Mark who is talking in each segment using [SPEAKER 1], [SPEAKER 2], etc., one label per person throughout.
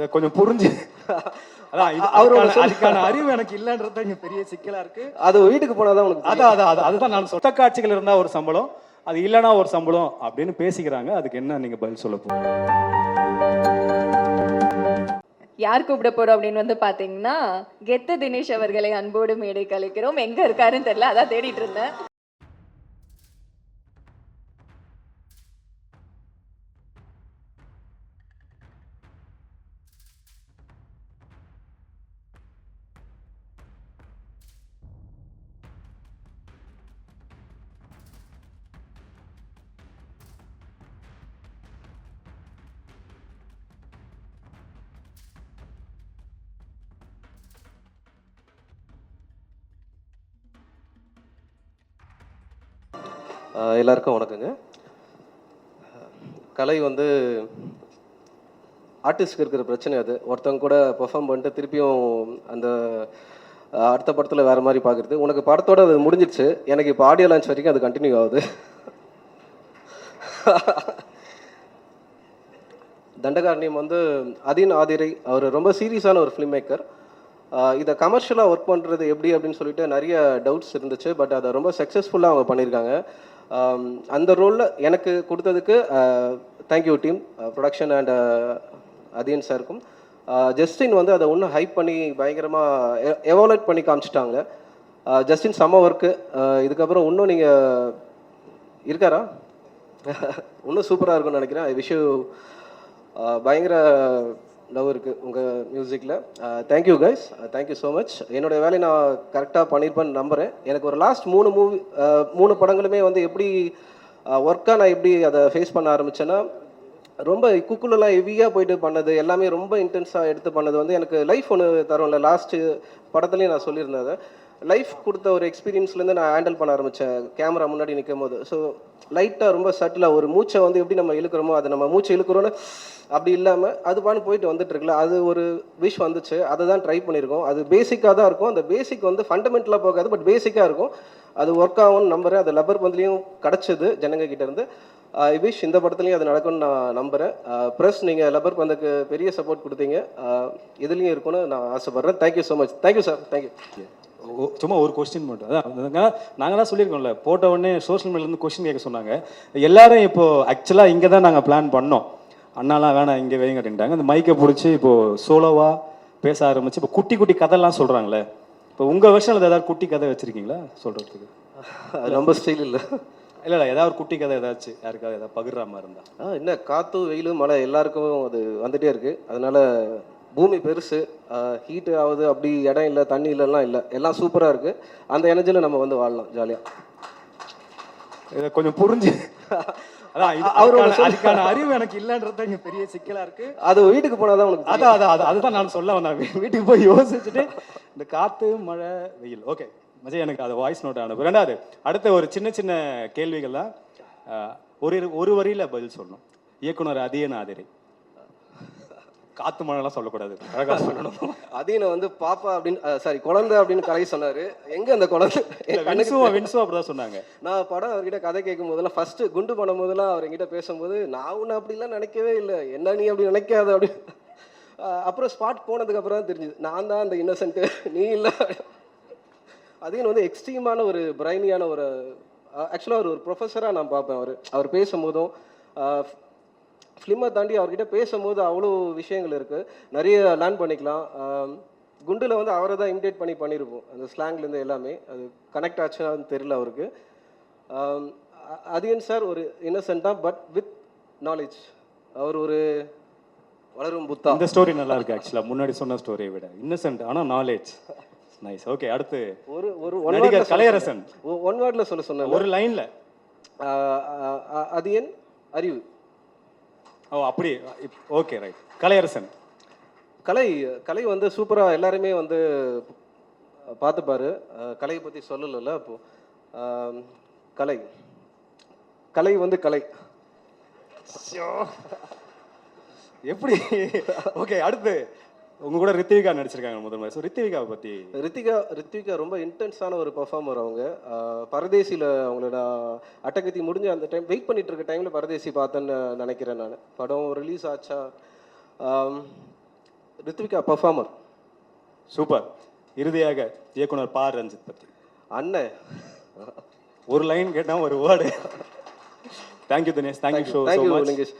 [SPEAKER 1] இதை கொஞ்சம் புரிஞ்சு அதான் அதுக்கான அறிவு எனக்கு இல்லைன்றது இங்க பெரிய சிக்கலா இருக்கு.
[SPEAKER 2] அது வீட்டுக்கு போனாதான் உனக்கு
[SPEAKER 1] அதுதான் நான் சொந்த காட்சிகள் இருந்தா ஒரு சம்பளம், அது இல்லைன்னா ஒரு சம்பளம் அப்படின்னு பேசிக்கிறாங்க. அதுக்கு என்ன நீங்க பதில் சொல்ல போறீங்க?
[SPEAKER 3] யார் கூப்பிட போறோம் அப்படின்னு வந்து பாத்தீங்கன்னா, கெத்து தினேஷ் அவர்களை அன்போடு மேடைக்கு அழைக்கிறோம். எங்க இருக்காருன்னு தெரியல, அதான் தேடிட்டு இருந்தேன்.
[SPEAKER 2] எல்லாருக்கும் வணக்கங்க. கலை வந்து ஆர்டிஸ்ட்க்கு இருக்கிற பிரச்சனை. அது ஒருத்தவங்க கூட பெர்ஃபார்ம் பண்ணிட்டு திருப்பியும் அந்த அடுத்த படத்தில் வேறு மாதிரி பார்க்குறது. உனக்கு படத்தோடு அது முடிஞ்சிடுச்சு, எனக்கு இப்போ ஆடியோ லான்ச் வரைக்கும் அது கண்டினியூ ஆகுது. தண்டகாரண்யம் வந்து அதீன் ஆதிரை, அவர் ரொம்ப சீரியஸான ஒரு ஃபிலிம் மேக்கர். இதை கமர்ஷியலாக ஒர்க் பண்ணுறது எப்படி அப்படின்னு சொல்லிட்டு நிறைய டவுட்ஸ் இருந்துச்சு. பட் அதை ரொம்ப சக்ஸஸ்ஃபுல்லாக அவங்க பண்ணியிருக்காங்க. அந்த ரோலில் எனக்கு கொடுத்ததுக்கு thank you team, production and Atin சாருக்கும். ஜஸ்டின் வந்து அதை இன்னும் ஹைப் பண்ணி பயங்கரமாக எவாலுவேட் பண்ணி காமிச்சிட்டாங்க. ஜஸ்டின் செம்ம ஒர்க்கு. இதுக்கப்புறம் இன்னும் நீங்கள் இருக்காரா இன்னும் சூப்பராக இருக்கும்னு நினைக்கிறேன். ஐ விஷ் யூ பயங்கர லவ் இருக்குது உங்கள் மியூசிக்கில். Thank you guys, thank you so much. என்னோடய வேலையை நான் கரெக்டாக பண்ணியிருப்பேன்னு நம்புகிறேன். எனக்கு ஒரு லாஸ்ட் 3 படங்களுமே வந்து எப்படி ஒர்க்காக நான் எப்படி அதை ஃபேஸ் பண்ண ஆரம்பித்தேன்னா, ரொம்ப குக்குலெலாம் ஹெவியாக போயிட்டு பண்ணது எல்லாமே ரொம்ப இன்டென்ஸாக எடுத்து பண்ணது வந்து எனக்கு லைஃப் ஒன்று தரும்ல. லாஸ்ட்டு படத்துலேயும் நான் சொல்லியிருந்தேன், அதை லைஃப் கொடுத்த ஒரு எக்ஸ்பீரியன்ஸ்லேருந்து நான் ஹேண்டில் பண்ண ஆரம்பித்தேன் கேமரா முன்னாடி நிற்கும் போது. ஸோ லைட்டாக ரொம்ப சட்டிலாக ஒரு மூச்சை வந்து எப்படி நம்ம இழுக்கிறோமோ, அதை நம்ம மூச்சை இழுக்கிறோன்னு அப்படி இல்லாமல் அது பாட்டு போயிட்டு வந்துட்டுருக்குல்ல, அது ஒரு விஷ் வந்துச்சு. அதை தான் ட்ரை பண்ணியிருக்கோம். அது பேசிக்காக தான் இருக்கும். அந்த பேசிக் வந்து ஃபண்டமெண்டலாக போகாது, பட் பேசிக்காக இருக்கும். அது ஒர்க் ஆகும்னு நம்புகிறேன். அது லப்பர் பந்துலேயும் கிடச்சிது ஜனங்க கிட்டேருந்து. ஐ விஷ் இந்த படத்துலையும் அது நடக்கும்னு நான் நம்புகிறேன். ப்ளஸ் நீங்கள் லப்பர் பந்துக்கு பெரிய சப்போர்ட் கொடுத்தீங்க, இதுலேயும் இருக்கும்னு நான் ஆசைப்பட்றேன். Thank you so much. Thank you sir, thank you.
[SPEAKER 1] சும்மா ஒரு கொஸ்டின் மட்டும். அதான் நாங்கள் தான் சொல்லியிருக்கோம்ல, போட்ட உடனே சோஷியல் மீடியாலேருந்து கொஸ்டின் கேட்க சொன்னாங்க. எல்லாரும் இப்போது ஆக்சுவலாக இங்கே தான் நாங்கள் பிளான் பண்ணோம், அண்ணாலாம் வேணாம் இங்கே வைங்க அப்படின்ட்டாங்க. அந்த மைக்கை பிடிச்சி இப்போது சோலோவாக பேச ஆரம்பிச்சு இப்போ குட்டி குட்டி கதைலாம் சொல்கிறாங்களே. இப்போ உங்கள் வருஷனில் ஏதாவது குட்டி கதை வச்சுருக்கீங்களா சொல்கிறதுக்கு?
[SPEAKER 2] ரொம்ப ஸ்டைல் இல்லை
[SPEAKER 1] இல்லை ஏதாவது ஒரு குட்டி கதை ஏதாச்சும் யாருக்காவது ஏதாவது பகிர்ற மாதிரி இருந்தால்?
[SPEAKER 2] என்ன காற்று வெயில் மழை எல்லாருக்கும் அது வந்துகிட்டே இருக்குது. அதனால் பூமி பெருசு, ஹீட்டு ஆகுது, அப்படி இடம் இல்லை, தண்ணி இல்லைலாம் இல்லை, எல்லாம் சூப்பராக இருக்குது. அந்த எனர்ஜியில் நம்ம வந்து வாழலாம் ஜாலியாக.
[SPEAKER 1] இதை கொஞ்சம் புரிஞ்சு அதுக்கான அறிவு எனக்கு இல்லைன்றது இங்கே பெரிய சிக்கலாக இருக்குது.
[SPEAKER 2] அது வீட்டுக்கு போனாதான் உனக்கு
[SPEAKER 1] அதுதான் நான் சொல்ல வந்தேன். வீட்டுக்கு போய் யோசிச்சுட்டு இந்த காற்று மழை வெயில் ஓகே மஜய் எனக்கு அது வாய்ஸ் நோட் அனுப்பு. ரெண்டாவது அடுத்த ஒரு சின்ன சின்ன கேள்விகள் தான். ஒரு வரியில் பதில் சொல்லணும். இயக்குனர் அதீன் ஆதிரை. காத்து மழைலாம் சொல்லக்கூடாது, அழகாக சொல்லணும்.
[SPEAKER 2] அதீனை வந்து பாப்பா அப்படின்னு சாரி குழந்தை அப்படின்னு கலை சொன்னார். எங்கே அந்த குழந்தை?
[SPEAKER 1] வின்சுவா அப்படிதான் சொன்னாங்க.
[SPEAKER 2] நான் படம் அவர்கிட்ட கதை கேட்கும் போதெல்லாம் ஃபஸ்ட்டு குண்டு பண்ணும் போதெல்லாம் அவர் என்கிட்ட பேசும்போது நான் ஒன்று அப்படிலாம் நினைக்கவே இல்லை, என்ன நீ அப்படி நினைக்காத அப்படின்னு. அப்புறம் ஸ்பாட் போனதுக்கப்புறம் தான் தெரிஞ்சுது நான் தான் அந்த இன்னசென்ட்டு, நீ இல்லை. அதீன் வந்து எக்ஸ்ட்ரீமான ஒரு பிரைனியான ஒரு ஆக்சுவலாக ஒரு ப்ரொஃபஸராக நான் பார்ப்பேன். அவர் பேசும்போதும் ஃபிலிமை தாண்டி அவர்கிட்ட பேசும்போது அவ்வளோ விஷயங்கள் இருக்குது, நிறைய லேர்ன் பண்ணிக்கலாம். குண்டில் வந்து அவரை தான் இமிடேட் பண்ணியிருப்போம், அந்த ஸ்லாங்லேருந்து எல்லாமே. அது கனெக்ட் ஆச்சுன்னு தெரியல அவருக்கு. அதீன் சார் ஒரு இன்னசென்ட்டாக பட் வித் நாலேஜ். அவர் ஒரு வளரும் புத்தா.
[SPEAKER 1] இந்த ஸ்டோரி நல்லா இருக்கு ஆக்சுவலாக, முன்னாடி சொன்ன ஸ்டோரியை விட இன்னசென்ட் ஆனால் நாலேஜ். நைஸ். ஓகே அடுத்து
[SPEAKER 2] ஒரு
[SPEAKER 1] நடிகர் கலையரசன்.
[SPEAKER 2] ஒன் வேர்டில் சொன்னேன்,
[SPEAKER 1] ஒரு லைனில்.
[SPEAKER 2] அதீன் அறிவு.
[SPEAKER 1] ஓ அப்படி ஓகே ரைட். கலையரசன்.
[SPEAKER 2] கலை வந்து சூப்பராக எல்லாருமே வந்து பார்த்துப்பாரு. கலையை பற்றி சொல்லலைல்ல அப்போது. கலை வந்து கலை
[SPEAKER 1] எப்படி? ஓகே அடுத்து உங்க கூட ரித்விகா நடிச்சிருக்காங்க முதல் மாதிரி. ஸோ ரித்விகாவை பற்றி.
[SPEAKER 2] ரித்விகா ரொம்ப இன்டென்ஸான ஒரு பர்ஃபார்மர். அவங்க பரதேசியில் அவங்களோட அட்டகத்தி முடிஞ்ச அந்த டைம் வெயிட் பண்ணிட்டு இருக்க டைமில் பரதேசி பார்த்தேன்னு நினைக்கிறேன் நான். படம் ரிலீஸ் ஆச்சா ரித்விகா பர்ஃபார்மர்.
[SPEAKER 1] சூப்பர். இறுதியாக இயக்குனர் பா ரஞ்சித் பற்றி
[SPEAKER 2] அண்ணன்.
[SPEAKER 1] ஒரு லைன் கேட்டால் ஒரு word. Thank you Dinesh, thank you so
[SPEAKER 2] thank you
[SPEAKER 1] much.
[SPEAKER 2] Lingesh.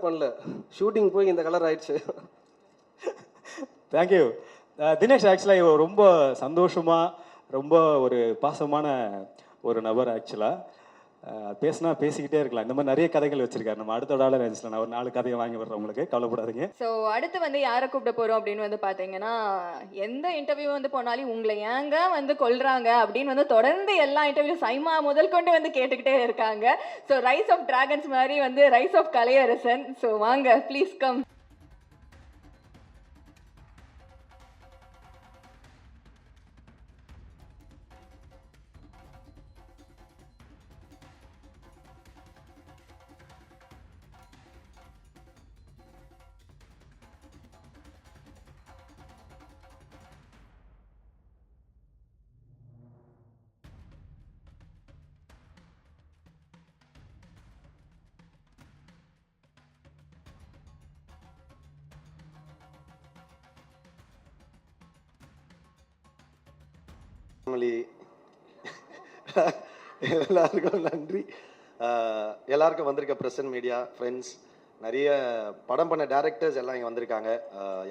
[SPEAKER 2] பண்ணல, ஷூட்டிங் போய் இந்த கலர் ஆயிடுச்சு.
[SPEAKER 1] தேங்க்யூ தினேஷ். ஆக்சுவலாக ரொம்ப சந்தோஷமாக, ரொம்ப ஒரு பாசமான ஒரு நபர். ஆக்சுவலாக பேசினா பேசிக்கிட்டே இருக்கலாம். இந்த மாதிரி நிறைய கதைகள் வச்சிருக்காரு. நம்ம அடுத்த டாலர் நான் ஒரு 4 கதையை வாங்கி வர்றேன் உங்களுக்கு, கவலைப்படாதீங்க.
[SPEAKER 3] ஸோ அடுத்து வந்து யாரை கூப்பிட போகிறோம் அப்படின்னு வந்து பார்த்தீங்கன்னா, எந்த இன்டர்வியூ வந்து போனாலும் உங்களை ஏங்க வந்து கொல்றாங்க அப்படின்னு வந்து தொடர்ந்து எல்லா இன்டர்வியூ சைமா முதல் கொண்டு வந்து கேட்டுக்கிட்டே இருக்காங்க. ஸோ ரைஸ் ஆஃப் டிராகன்ஸ் மாதிரி வந்து ரைஸ் ஆஃப் கலையரசன். ஸோ வாங்க, ப்ளீஸ் கம்.
[SPEAKER 4] ஃபேமிலி எல்லாருக்கும் நன்றி. எல்லாருக்கும் வந்திருக்க ப்ரெசன்ட் மீடியா ஃப்ரெண்ட்ஸ், நிறைய படம் பண்ண டேரக்டர்ஸ் எல்லாம் இங்கே வந்திருக்காங்க.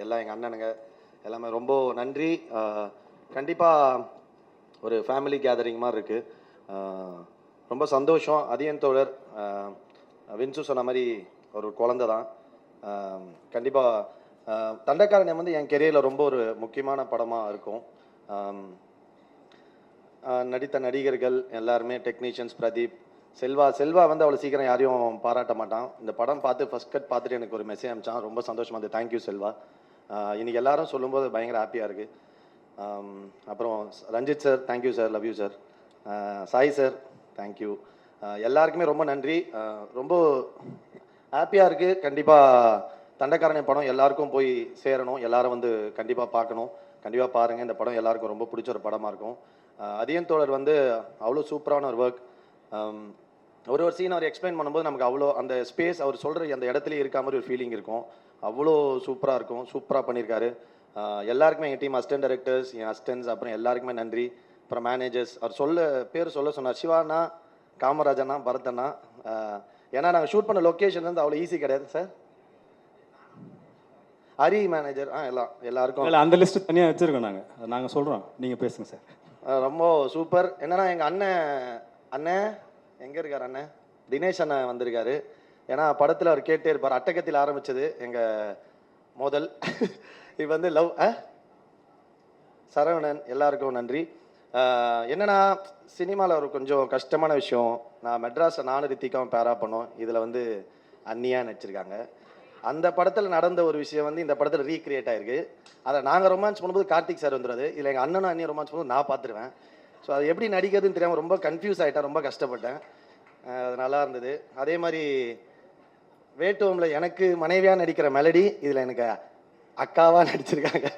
[SPEAKER 4] எல்லாம் எங்கள் அண்ணனுங்க எல்லாமே ரொம்ப நன்றி. கண்டிப்பாக ஒரு ஃபேமிலி கேதரிங் மாதிரி இருக்குது. ரொம்ப சந்தோஷம். அதியன் தோழர் வின்சு சொன்ன மாதிரி ஒரு குழந்தை தான். கண்டிப்பாக தண்டக்காரனை வந்து என் கெரியரில் ரொம்ப ஒரு முக்கியமான படமாக இருக்கும். நடித்த நடிகர்கள் எல்லாருமே, டெக்னீஷியன்ஸ், பிரதீப், செல்வா வந்து அவ்வளோ சீக்கிரம் யாரையும் பாராட்ட மாட்டான். இந்த படம் பார்த்து ஃபர்ஸ்ட் கட் பார்த்துட்டு எனக்கு ஒரு மெசேஜ் அனுப்பிச்சான். ரொம்ப சந்தோஷமாக இருந்தது. தேங்க்யூ செல்வா. இன்றைக்கி எல்லாரும் சொல்லும்போது பயங்கர ஹாப்பியாக இருக்குது. அப்புறம் Ranjith sir, thank you sir, love you sir. Sai sir, thank you. எல்லாருக்குமே ரொம்ப நன்றி. ரொம்ப ஹாப்பியாக இருக்குது. கண்டிப்பாக தண்டக்காரனை படம் எல்லாருக்கும் போய் சேரணும். எல்லாரும் வந்து கண்டிப்பாக பார்க்கணும். கண்டிப்பாக பாருங்கள். இந்த படம் எல்லாருக்கும் ரொம்ப பிடிச்ச ஒரு படமாக இருக்கும். அதியன் தோழர் வந்து அவ்வளோ சூப்பரான ஒரு ஒர்க். ஒரு சீன் அவர் எக்ஸ்பிளைன் பண்ணும்போது நமக்கு அவ்வளோ அந்த ஸ்பேஸ் அவர் சொல்கிற அந்த இடத்துலையே இருக்க மாதிரி ஒரு ஃபீலிங் இருக்கும். அவ்வளோ சூப்பராக இருக்கும். சூப்பராக பண்ணியிருக்காரு. எல்லாருக்குமே எங்கள் டீம் அசிஸ்டன்ட் டைரக்டர்ஸ், என் அசிஸ்டன்ஸ், அப்புறம் எல்லாருக்குமே நன்றி. அப்புறம் மேனேஜர்ஸ். அவர் பேர் சொன்னார். சிவானா, காமராஜனா, பரதண்ணா. ஏன்னா நாங்கள் ஷூட் பண்ண லொக்கேஷன் வந்து அவ்வளோ ஈஸி கிடையாது சார். ஹரி மேனேஜர், எல்லாருக்கும்
[SPEAKER 1] அந்த லிஸ்ட்டு தனியாக வச்சுருக்கோம். நாங்கள் சொல்கிறோம், நீங்கள் பேசுங்க சார்.
[SPEAKER 4] ரொம்ப சூப்பர். என்னன்னா எங்கள் அண்ணன் எங்கே இருக்கார்? அண்ணன் தினேஷ் அண்ணன் வந்திருக்காரு. ஏன்னா படத்தில் அவர் கேட்டே இருப்பார். அட்டகத்தில் ஆரம்பித்தது எங்கள் மோதல். இது வந்து லவ். சரவணன், எல்லாருக்கும் நன்றி. என்னன்னா சினிமாவில் ஒரு கொஞ்சம் கஷ்டமான விஷயம். நான் மெட்ராஸை நானும் ரித்திகாவும் பேரா பண்ணோம். இதில் வந்து அன்னியாக நடிச்சிருக்காங்க. அந்த படத்தில் நடந்த ஒரு விஷயம் வந்து இந்த படத்தில் ரீக்ரியேட் ஆயிருக்கு. அதை நாங்கள் ரொமான்ஸ் பண்ணும்போது கார்த்திக் சார் வந்துடுறது. இதில் எங்கள் அண்ணனும் அண்ணியும் ரொமான்ஸ் பண்ணும்போது நான் பார்த்துருவேன். ஸோ அது எப்படி நடிக்கிறதுன்னு தெரியாமல் ரொம்ப கன்ஃபியூஸ் ஆகிட்டேன். ரொம்ப கஷ்டப்பட்டேன். அது நல்லா இருந்தது. அதே மாதிரி வேட்டுவமில் எனக்கு மனைவியாக நடிக்கிற மெலடி இதில் எனக்கு அக்காவாக நடிச்சிருக்காங்க.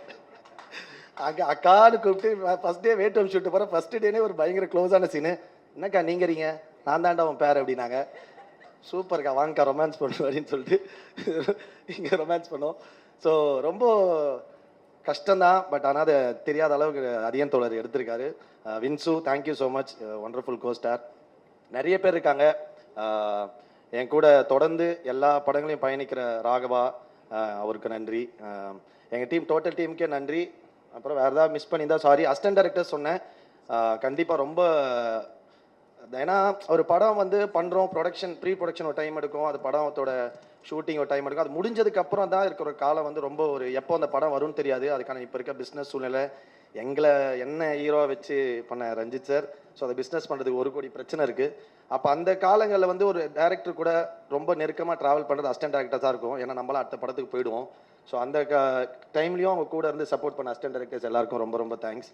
[SPEAKER 4] அக்கான்னு கூப்பிட்டு ஃபஸ்ட் டே வேட்டுவம் ஷூட்டு போகிறேன். ஃபஸ்ட்டு டேனே ஒரு பயங்கர க்ளோஸான சீனு. என்னக்கா நீங்கிறீங்க? நான் தாண்டா அவன் பேர் அப்படின்னாங்க. சூப்பர்க்கா, வாங்கக்கா ரொமான்ஸ் பண்ணுவோம் அப்படின்னு சொல்லிட்டு இங்கே ரொமான்ஸ் பண்ணோம். ஸோ ரொம்ப கஷ்டம்தான். பட் ஆனால் அதை தெரியாத அளவுக்கு அதியன் தோழர் எடுத்திருக்காரு. Vinsu, thank you so much, wonderful co-star. நிறைய பேர் இருக்காங்க என் கூட தொடர்ந்து எல்லா படங்களையும் பயணிக்கிற ராகவா, அவருக்கு நன்றி. எங்கள் டீம், டோட்டல் டீமுக்கே நன்றி. அப்புறம் வேறு ஏதாவது மிஸ் பண்ணியிருந்தா சாரி. அசிஸ்டன்ட் டைரக்டர் சொன்னேன். கண்டிப்பாக ரொம்ப, ஏன்னா ஒரு படம் வந்து பண்ணுறோம், ப்ரீ ப்ரொடக்ஷன் ஒரு டைம் எடுக்கும். அது படத்தோட ஷூட்டிங் ஒரு டைம் எடுக்கும். அது முடிஞ்சதுக்கப்புறம் தான் இருக்கிற காலம் வந்து ரொம்ப ஒரு எப்போ அந்த படம் வரும்னு தெரியாது. அதுக்கான இப்போ இருக்க பிஸ்னஸ் சூழ்நிலை, என்ன ஹீரோவை வச்சு பண்ண ரஞ்சித் சார். ஸோ அதை பிஸ்னஸ் பண்ணுறதுக்கு 1 கோடி பிரச்சனை இருக்குது. அப்போ அந்த காலங்களில் வந்து ஒரு டேரக்டர் கூட ரொம்ப நெருக்கமாக ட்ராவல் பண்ணுறது அசிஸ்டன்ட் டேரக்டர் தான் இருக்கும். ஏன்னா நம்மளாம் அடுத்த படத்துக்கு போயிடுவோம். ஸோ அந்த டைம்லேயும் அவங்க கூட இருந்து சப்போர்ட் பண்ண அசிஸ்டன்ட் டைரக்டர்ஸ் எல்லாருக்கும் ரொம்ப ரொம்ப தேங்க்ஸ்.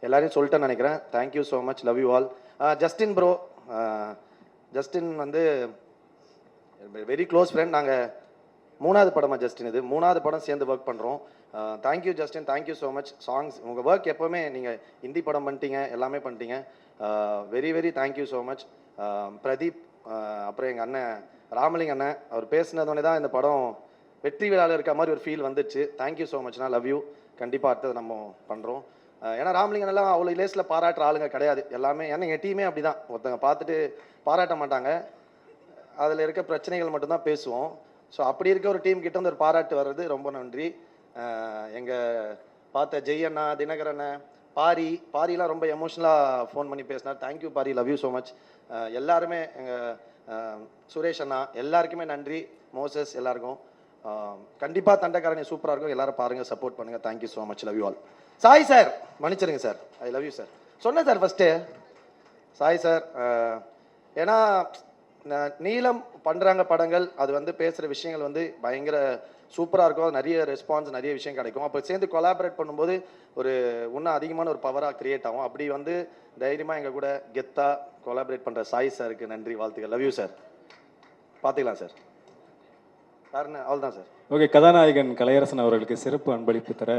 [SPEAKER 4] எல்லாரையும் சொல்லிட்டேன்னு நினைக்கிறேன். Thank you so much, love you all. Justin bro, Justin வந்து வெரி க்ளோஸ் ஃப்ரெண்ட். நாங்கள் 3வது படமா ஜஸ்டின் இது 3வது படம் சேர்ந்து ஒர்க் பண்ணுறோம். Thank you Justin, thank you so much. Songs உங்கள் ஒர்க் எப்போவுமே நீங்கள் ஹிந்தி படம் பண்ணிட்டீங்க, எல்லாமே பண்ணிட்டீங்க. Very very thank you so much. Pradeep, அப்புறம் எங்கள் அண்ணன் ராமலிங்க அண்ணன், அவர் பேசினதோடனே தான் இந்த படம் வெற்றி விழாவில் இருக்க மாதிரி ஒரு ஃபீல் வந்துச்சு. தேங்க்யூ ஸோ மச்ண்ணா, லவ் யூ. கண்டிப்பாக அடுத்தது நம்ம பண்ணுறோம். ஏன்னா ராமலிங்கனெல்லாம் அவ்வளோ லேஸில் பாராட்டுற ஆளுங்க கிடையாது எல்லாமே. ஏன்னா எங்கள் டீமே அப்படி தான், ஒருத்தங்க பார்த்துட்டு பாராட்ட மாட்டாங்க, அதில் இருக்க பிரச்சனைகள் மட்டும்தான் பேசுவோம். ஸோ அப்படி இருக்க ஒரு டீம் கிட்ட வந்து ஒரு பாராட்டு வர்றது ரொம்ப நன்றி. எங்கள் பார்த்த ஜெய் அண்ணா, தினகர் அண்ணன், பாரிலாம் ரொம்ப எமோஷ்னலாக ஃபோன் பண்ணி பேசினார். Thank you Pari, love you so much. எல்லாருமே எங்கள் சுரேஷ் அண்ணா எல்லாருக்குமே நன்றி. மோசஸ் எல்லாருக்கும் கண்டிப்பாக தண்டக்காரணி சூப்பராக இருக்கும். எல்லாரும் பாருங்கள், சப்போர்ட் பண்ணுங்கள். Thank you so much, love you all. Sai sir மன்னிச்சிருங்க sir, I love you sir. சொன்னேன் சார் ஃபஸ்ட்டு சாய் சார். ஏன்னா நீலம் பண்ணுறாங்க படங்கள், அது வந்து பேசுகிற விஷயங்கள் வந்து பயங்கர சூப்பராக இருக்கும். நிறைய ரெஸ்பான்ஸ், நிறைய விஷயம் கிடைக்கும். அப்போ சேர்ந்து கொலாபரேட் பண்ணும்போது ஒரு இன்னும் அதிகமான ஒரு பவராக க்ரியேட் ஆகும். அப்படி வந்து தைரியமாக எங்கள் கூட கெத்தாக கொலாபரேட் பண்ணுற சாய் சாருக்கு நன்றி, வாழ்த்துக்கள். Love you sir. பார்த்துக்கலாம் சார். சார் அவ்வளோதான் சார்.
[SPEAKER 1] ஓகே, கதாநாயகன் கலையரசன் அவர்களுக்கு சிறப்பு அன்பளிப்பு தர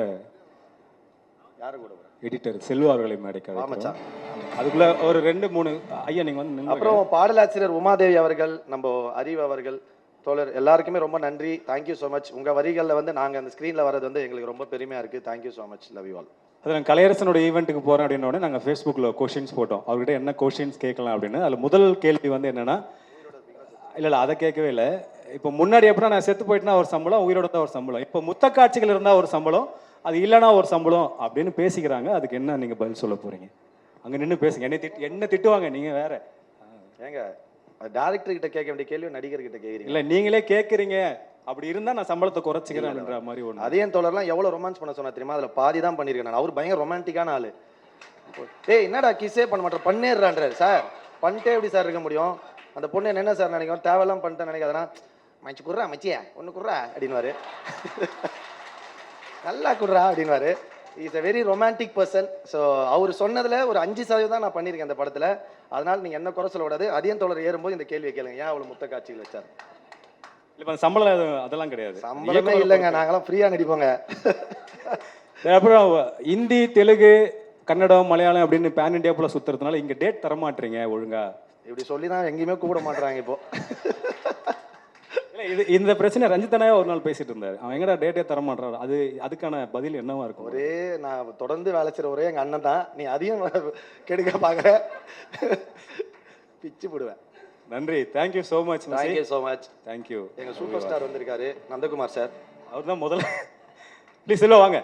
[SPEAKER 4] யாரு கூட
[SPEAKER 1] எடிட்டர் செல்வா அவர்களை மேடைக்கு
[SPEAKER 4] ஆமாச்சா.
[SPEAKER 1] அதுக்குள்ள ஒரு 2-3 ஐயா நீங்கள் வந்து நின்னுங்க.
[SPEAKER 4] அப்புறம் பாடலாசிரியர் உமாதேவி அவர்கள், நம்ம அறிவு அவர்கள், தோழர் எல்லாருக்குமே ரொம்ப நன்றி. Thank you so much. உங்கள் வரிகளில் வந்து நாங்கள் அந்த ஸ்க்ரீனில் வர்றது வந்து எங்களுக்கு ரொம்ப பெருமையாக இருக்குது. Thank you so much, love you all.
[SPEAKER 1] அது நாங்கள் கலையரசனோட ஈவெண்ட்டுக்கு போகிறோம் அப்படின்னோடனே நாங்கள் ஃபேஸ்புக்கில் கொஷின்ஸ் போட்டோம், அவர்கிட்ட என்ன கொஷின்ஸ் கேட்கலாம் அப்படின்னு. அதில் முதல் கேள்வி வந்து என்னென்னா, இல்லை அதை கேட்கவே இல்லை. இப்போ முன்னாடி எப்படின்னா நான் செத்து போயிட்டுனா ஒரு சம்பளம், உயிரோட தான் ஒரு சம்பளம். இப்போ முத்த காட்சிகள் இருந்தால் ஒரு சம்பளம், அது இல்லைனா ஒரு சம்பளம் அப்படின்னு பேசிக்கிறாங்க. அதுக்கு என்ன நீங்கள் பதில் சொல்ல போகிறீங்க? அங்கே நின்று பேசுங்க. என்ன திட்டுவாங்க, நீங்கள் வேற.
[SPEAKER 4] ஏங்க டேரக்டர் கிட்ட கேட்க வேண்டிய கேள்வி நடிகர்கிட்ட கேட்குறீங்க.
[SPEAKER 1] இல்லை நீங்களே கேட்குறீங்க, அப்படி இருந்தால் நான் சம்பளத்தை குறைச்சிக்கிறேன்ற மாதிரி ஒன்று.
[SPEAKER 4] அதே தோழர்லாம் எவ்வளோ ரொமான்ஸ் பண்ண சொன்னா தெரியுமா? அதில் பாதி தான் பண்ணியிருக்கேன் நான். அவர் பயங்கர ரொமான்டிக்கான ஆள். ஏய் என்னடா கிஸே பண்ண மாட்டேன், பண்ணிடுறான்றாரு. சார் பண்ணிட்டே எப்படி சார் இருக்க முடியும்? அந்த பொண்ணு என்ன சார் நினைக்கும், தேவையெல்லாம் பண்ணிட்டேன் நினைக்காதனா, மச்சி குர்றா மச்சியா ஒன்று குர்றா அப்படின்வாரு. நல்லா குர்றா அப்படின்வாரு. Is a very romantic person. So அவர் சொன்னதில் ஒரு 5% தான் நான் பண்ணியிருக்கேன் அந்த படத்தில். அதனால் நீங்கள் என்ன குறை சொல்லக்கூடாது. அதையும் தோழர் ஏறும்போது இந்த கேள்வியை கேளுங்க, ஏன் அவ்வளோ முத்த காட்சிகள் வச்சார்?
[SPEAKER 1] இப்போ சம்பளம் அதெல்லாம் கிடையாது,
[SPEAKER 4] சம்பளமே இல்லைங்க, நாங்களாம் ஃப்ரீயாக நடிப்போங்க.
[SPEAKER 1] அப்புறம் ஹிந்தி, தெலுங்கு, கன்னடம், மலையாளம் அப்படின்னு பேன் இண்டியா போல சுற்றுறதுனால இங்கே டேட் தரமாட்டீங்க ஒழுங்கா.
[SPEAKER 4] இப்படி சொல்லி தான் எங்கேயுமே கூப்பிட மாட்டுறாங்க இப்போ.
[SPEAKER 1] இல்லை இந்த பிரச்சனை ரஞ்சித்தனாவே ஒரு நாள் பேசிட்டு இருந்தார். அவன் எங்கடா டேட்டே தரமாட்டாரு. அதுக்கான பதில் என்னவா இருக்கும்?
[SPEAKER 4] ஒரே நான் தொடர்ந்து வேலை செய்கிற ஒரே எங்கள் அண்ணன் தான். நீ அதையும் கெடுக்க பார்க்குற, பிச்சு போடுவேன்.
[SPEAKER 1] நன்றி, thank you so much.
[SPEAKER 4] Thank you so much.
[SPEAKER 1] Thank you.
[SPEAKER 4] எங்கள் சூப்பர் ஸ்டார் வந்திருக்காரு, நந்தகுமார் சார்.
[SPEAKER 1] அவர் தான் முதல்ல. ப்ளீஸ் செல்வா வாங்க.